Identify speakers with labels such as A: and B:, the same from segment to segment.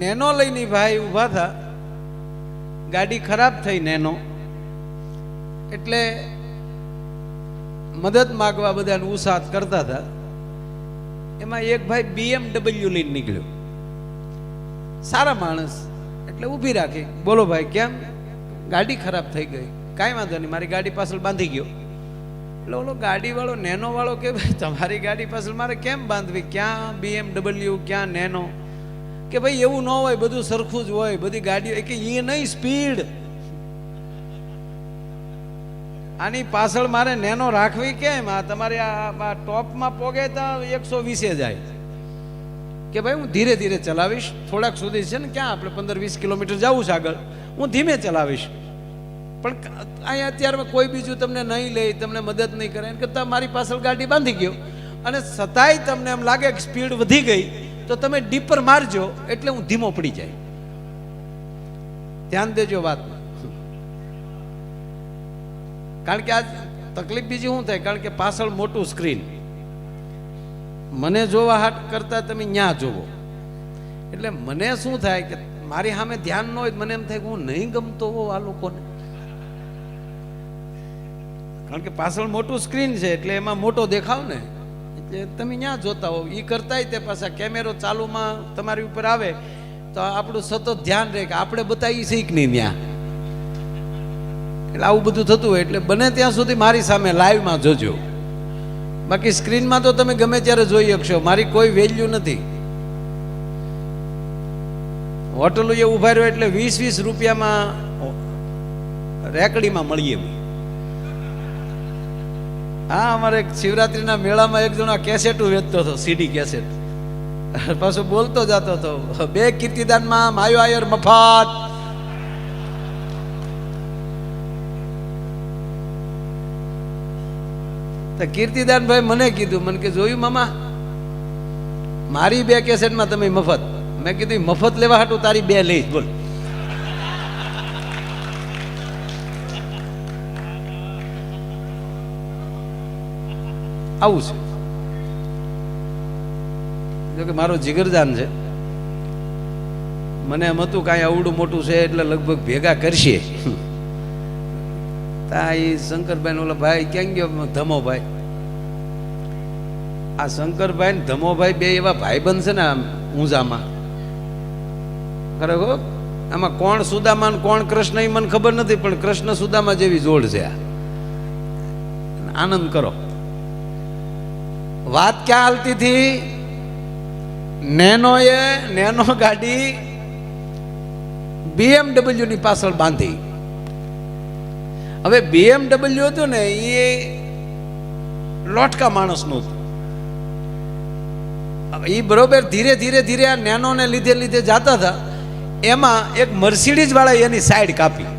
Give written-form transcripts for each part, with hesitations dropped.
A: Nano લઈને ભાઈ ઊભા થા, ગાડી ખરાબ થઈ નેનો, એટલે મદદ માગવા બધાને ઉસાત કરતા હતા. એમાં એક ભાઈ BMW લઈને નીકળ્યો, સારા માણસ, એટલે ઊભી રાખી. બોલો ભાઈ, કેમ? ગાડી ખરાબ થઈ ગઈ. કાંઈ વાંધો નહીં, મારી ગાડી પાછળ બાંધી ગયો. એટલે ઓલો ગાડી વાળો નેનો વાળો કે ભાઈ તમારી ગાડી પાછળ મારે કેમ બાંધવી? ક્યાં BMW, ક્યાં નેનો? કે ભાઈ એવું ન હોય, બધું સરખું જ હોય, બધી ગાડીઓ. કે એ નહીં, સ્પીડ આની પાછળ મારે નેનો રાખવી કેમ? આ તમારે આ ટોપમાં પોગે તો 120 જાય. કે ભાઈ હું ધીરે ધીરે ચલાવીશ, થોડાક સુધી છે ને, ક્યાં આપણે 15-20 કિલોમીટર જવું છે આગળ, હું ધીમે ચલાવીશ. પણ અહીંયા અત્યારે કોઈ બીજું તમને નહીં લે, તમને મદદ નહીં કરે, એમ કરતાં મારી પાછળ ગાડી બાંધી ગયો અને છતાંય તમને એમ લાગે કે સ્પીડ વધી ગઈ, તો તમે ડીપર મારજો એટલે હું ધીમો પડી જાય. ધ્યાન દેજો વાતમાં. કારણ કે આ તકલીફ બીજી શું થાય? કારણ કે પાછળ મોટું સ્ક્રીન, મને જોવા હાટ કરતા તમે ન્યા જોવો, એટલે મને શું થાય કે મારી સામે ધ્યાન ન હોય, મને એમ થાય કે હું નહીં ગમતો હોઉં આ લોકોને. કારણ કે પાછળ મોટું સ્ક્રીન છે એટલે એમાં મોટો દેખાવ ને, એટલે તમે ત્યાં જોતા હો. એ કરતાય તે પાછા કેમેરો ચાલુમાં તમારી ઉપર આવે તો આપણું સતત ધ્યાન રહે કે આપણે બતાવી શીખ નહીં ત્યાં. એટલે આવું બધું થતું હોય. એટલે બને ત્યાં સુધી મારી સામે લાઈવમાં જોજો. બાકી સ્ક્રીનમાં તો તમે ગમે ત્યારે જોઈ શકશો, મારી કોઈ વેલ્યુ નથી. હોટલો એ ઉભા રહ્યો એટલે 20-20 રૂપિયામાં રેકડીમાં મળીએ. હા, અમારે શિવરાત્રીના મેળામાં એક જણા કેસેટો વેચતો હતો, CD કેસેટ. પાછો બોલતો જતો હતો, 2 કીર્તિદાનમાં માયો આયર મફત. તો કીર્તિદાન ભાઈ મને કીધું, મને કે જોયું મામા, મારી 2 કેસેટમાં તમે મફત. મેં કીધું મફત લેવા હાટું તારી 2 લઈશ. બોલ. આવું છે. જો કે મારો જીગરજાન છે, મને એમ હતું કાંઈ અવડું મોટું છે એટલે લગભગ ભેગા કરશે. તા એ શંકરભાઈ ઓલા ભાઈ ક્યાં ગયો? ધમોભાઈ. આ શંકરભાઈ ને ધમોભાઈ બે એવા ભાઈબંધ છે ને ઊંઝામાં. ખરેખર આમાં કોણ સુદામા ને કોણ કૃષ્ણ એ મને ખબર નથી, પણ કૃષ્ણ સુદામા જેવી જોડ છે. આનંદ કરો. વાત ક્યાં હાલતી હતી? નેનો ગાડી BMW ની પાછળ બાંધી. હવે BMW હતું ને એ લોટકા માણસનું હતું. એ બરોબર ધીરે ધીરે ધીરે આ નેનો ને લીધે જતા હતા. એમાં એક મર્સિડીઝ વાળા એની સાઈડ કાપી.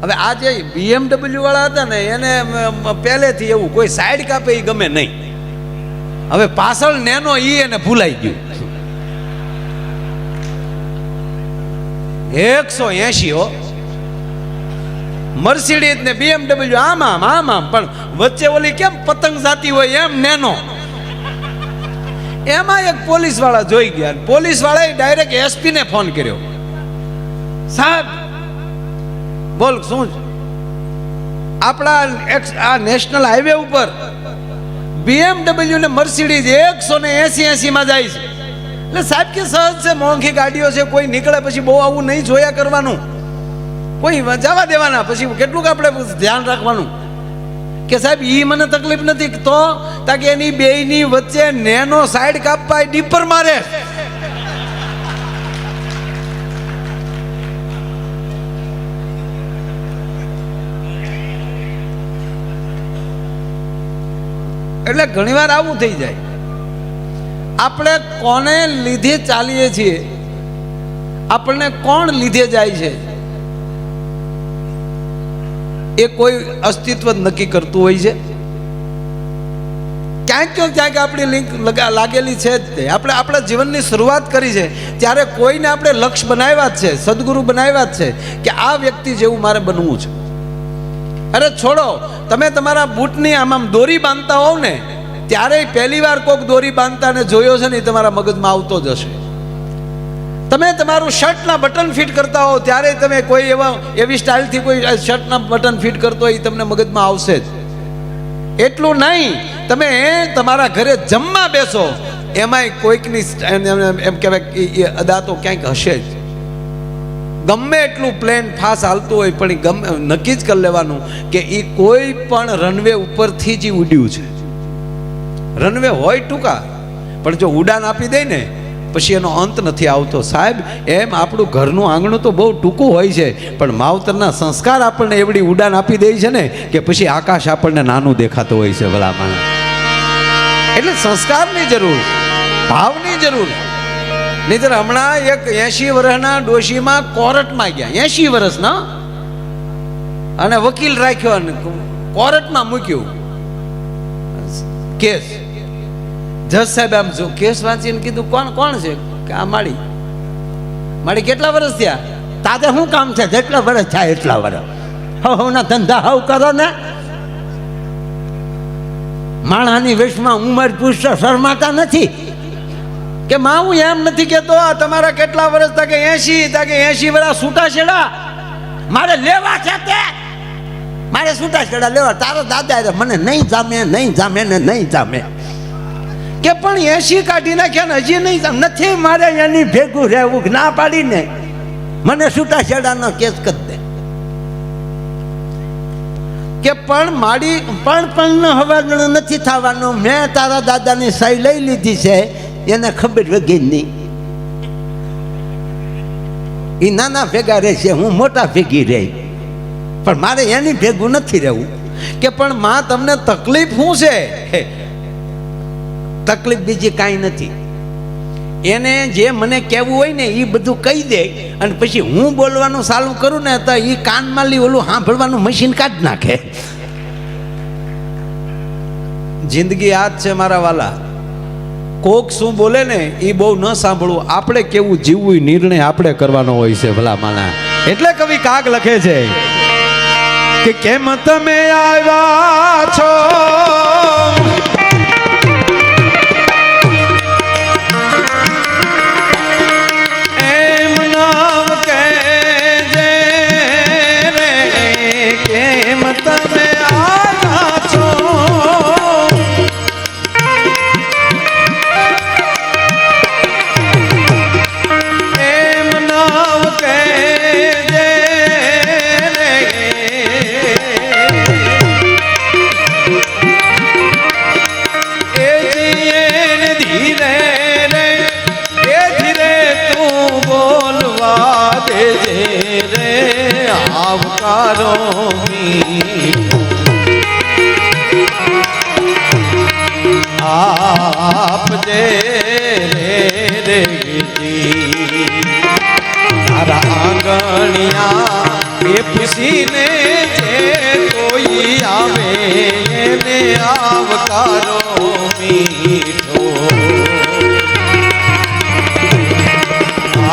A: હવે આ જે BMW વાળા હતા ને એને પહેલેથી એવું કોઈ સાઈડ કાપે એ ગમે નહીં. હવે પાછળ નેનો એને ભૂલાઈ ગયું. 180 મર્સિડીઝ ને BMW આમ પણ વચ્ચે ઓલી કેમ પતંગ જાતી હોય એમ નેનો. એમાં એક પોલીસ વાળા જોઈ ગયા. પોલીસ વાળાએ ડાયરેક્ટ SP ને ફોન કર્યો, સાહેબ બોલ શું આપણા આ નેશનલ હાઈવે ઉપર BMW ને મર્સિડીઝ 180 માં જાય છે. એટલે સાહેબ કે સહજ છે, મોંઘી ગાડીઓ છે, કોઈ નીકળે પછી બહુ આવું નહીં જોયા કરવાનું, કોઈ જવા દેવાના, પછી કેટલું આપણે ધ્યાન રાખવાનું. કે સાહેબ ઈ મને તકલીફ નથી તો તાકે એની બેયની વચ્ચે નેનો સાઈડ કાપવા ડીપર મારે. એટલે ઘણીવાર આવું થઈ જાય. આપણે કોને લીધે ચાલીએ છીએ, આપણને કોણ લીધે જાય છે, એ કોઈ અસ્તિત્વ નક્કી કરતું હોય છે. ક્યાંક આપણી લિંક લાગેલી છે જ. આપણે આપણા જીવનની શરૂઆત કરી છે ત્યારે કોઈને આપણે લક્ષ્ય બનાવ્યા જ છે, સદગુરુ બનાવ્યા જ છે કે આ વ્યક્તિ જેવું મારે બનવું છે. અરે છોડો, તમે તમારા બૂટની આમ દોરી બાંધતા હોવ ને ત્યારે પહેલી વાર કોઈક દોરી બાંધતા ને જોયો છે ને, તમારા મગજમાં આવતો જ હશે. તમે તમારું શર્ટના બટન ફિટ કરતા હો ત્યારે તમે કોઈ એવી સ્ટાઇલથી કોઈ શર્ટના બટન ફિટ કરતો હોય તમને મગજમાં આવશે જ. એટલું નહીં, તમે તમારા ઘરે જમવા બેસો એમાંય કોઈકની એમ કહેવાય અદા તો ક્યાંક હશે જ. ગમે એટલું પ્લેન ફાસ હાલતું હોય પણ ગમે નક્કી જ કરી લેવાનું કે એ કોઈ પણ રનવે ઉપરથી જ ઉડ્યું છે. રનવે હોય ટૂંકા પણ જો ઉડાન આપી દે ને પછી એનો અંત નથી આવતો. સાહેબ, એમ આપણું ઘરનું આંગણું તો બહુ ટૂંકું હોય છે પણ માવતરના સંસ્કાર આપણને એવડી ઉડાન આપી દે છે ને કે પછી આકાશ આપણને નાનું દેખાતું હોય છે ભલામણ. એટલે સંસ્કારની જરૂર, ભાવની જરૂર. નહીંતર હમણાં એક 80 વર્ષના ડોશીમાં કોર્ટમાં ગયા, 80 વર્ષના, અને વકીલ રાખ્યો અને કોર્ટમાં મૂક્યું કેસ. જજ સાહેબ આમ જો કેસ વાંચીને કીધું કોણ કોણ છે કે આ માડી કેટલા વર્ષ થયા?
B: તારે શું કામ છે? જેટલા વર્ષ થાય એટલા વર્ષ. હવના ધંધા હવ કરો ને. માણાની વેશમાં ઉંમર પૂછતા શરમાતા નથી
A: કે માં હું એમ નથી કેતો આ તમારા કેટલા વર્ષ તા કે 80 વર્ષ છૂટા છેડા
B: મારે લેવા છે તે. મારે છૂટા છેડા લેવા. તારો દાદા મને નહીં જામે, નહીં જામે ને નહીં જામે
A: કે પણ 80 કાઢી નાખ્યા ને હજી નહીં જામે.
B: નથી મારે એની ભેગું રહેવું. ના પાડીને મને છૂટા છેડાનો કેસ કરી દે.
A: કે પણ માડી
B: પણ હવાનું નથી થવાનું. મેં તારા દાદાની સહી લઈ લીધી છે, એને ખબર વગી નહીં. એ નાના ભેગા રહેશે, હું મોટા ભેગી રહી, પણ મારે એની ભેગું નથી રહેવું.
A: કે પણ માં તમને તકલીફ શું છે?
B: તકલીફ બીજી કાંઈ નથી.
A: એને જે મને કહેવું હોય ને એ બધું કહી દે અને પછી હું બોલવાનું ચાલુ કરું ને તો એ કાનમાં લી ઓલું સાંભળવાનું મશીન કાઢી નાખે. જિંદગી આ જ છે મારા વાલા. કોક શું બોલે ને એ બહુ ન સાંભળવું. આપણે કેવું જીવવું નિર્ણય આપણે કરવાનો હોય છે ભલા માના. એટલે કવિ કાગ લખે છે કે કેમ તમે આવ્યા છો એમ નામ કહેજે રે, કેમ તમે આવ્યા છો એમ નામ કહેજે રે, એ ધીરે રે, એ ધીરે તું બોલવા દેજે રે, આવકારો મીઠો આપજે રે રેજી. તારા આંગણિયા એ પૂછીને જે કોઈ આવે એને આવકારો મીઠો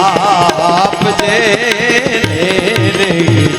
A: આપજે રે રેજી.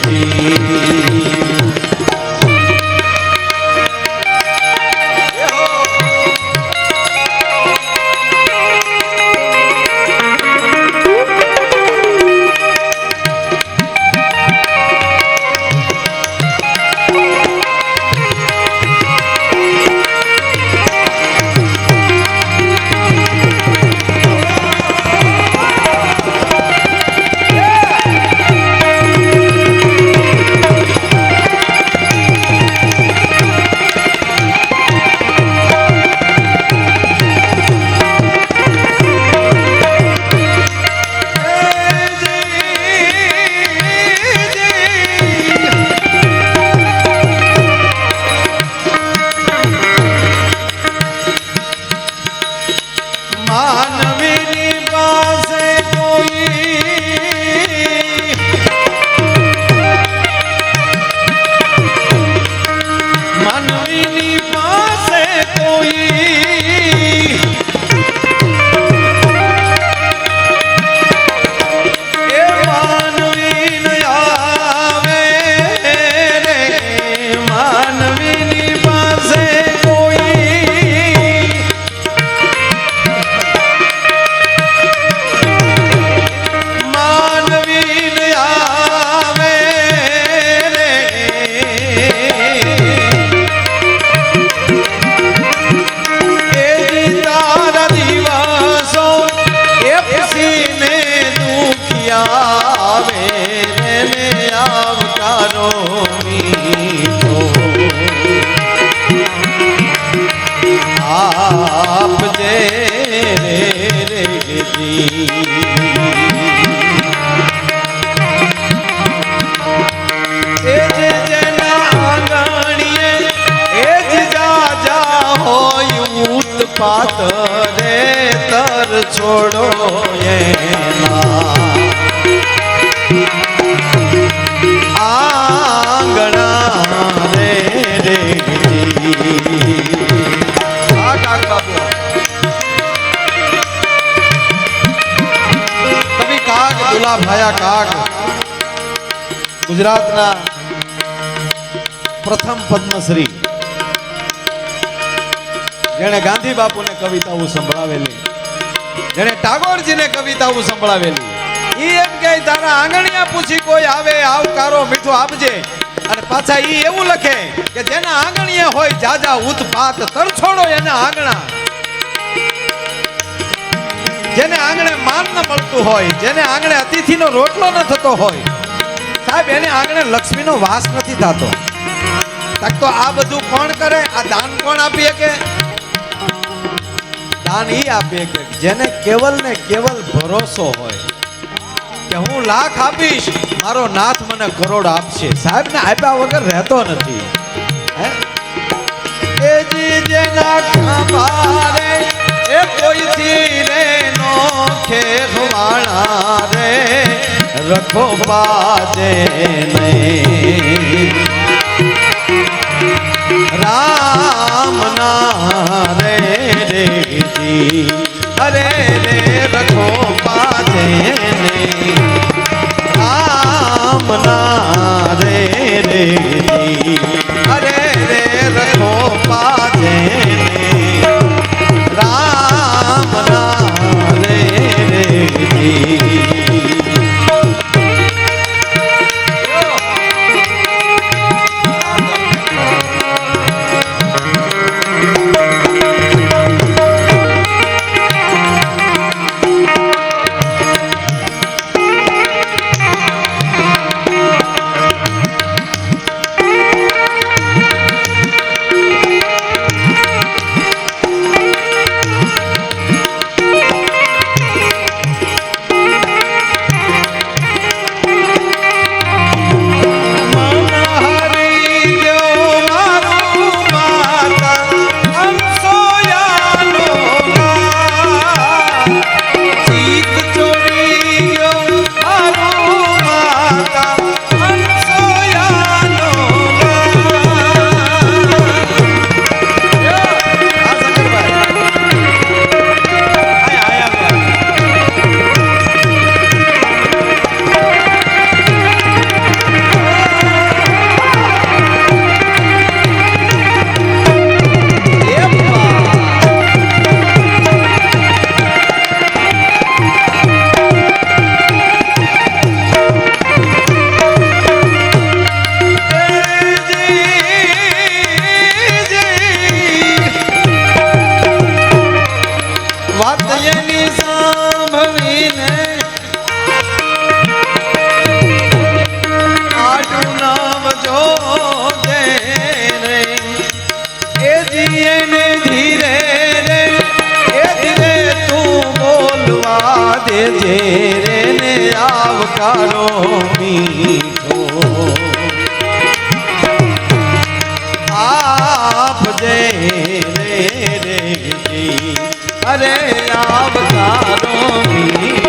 A: પાત રે તર છોડો એના આંગણા રે રે કાગ બાપુ કવિ કાગ દુલા ભાયા કાગ ગુજરાતના પ્રથમ પદ્મશ્રી જેણે ગાંધી બાપુને કવિતાઓ સંભળાવેલી જેણે ટાગોરજીને કવિતાઓ સંભળાવેલી ઈ એમ કે તારા આંગણિયા પૂછી કોઈ આવે આવકારો મીઠો આપજે અને પાછા ઈ એવું લખે કે જેના આંગણિયા હોય જાજા ઉત્પાત તરછોડો એના આંગણા જેને આંગણે માન ન મળતું હોય જેને આંગણે અતિથિનો રોટલો ન થતો હોય સાહેબ એને આંગણે લક્ષ્મીનો વાસ નથી થતો તો આ બધું કોણ કરે આ દાન કોણ આપીએ કે દાન ઈ આપીએ કે જેને કેવલ ને કેવલ ભરોસો હોય કે હું લાખ આપીશ મારો નાથ મને કરોડ આપશે સાહેબ ને આપ્યા વગર રહેતો નથી હે એ જી જેના ખંભારે એ કોઈથી રે નો ખેખવાણા રે રખો બાજે નહીં રામ ના રે રે જી અરે રે રખો બાજે નહીં રામ ના રે રે જી અરે રે રખો બાજે નહીં રામ ના રે રે જી રે ને આવકારો મીઠો આપજે રે રે અરે આવકારો મીઠો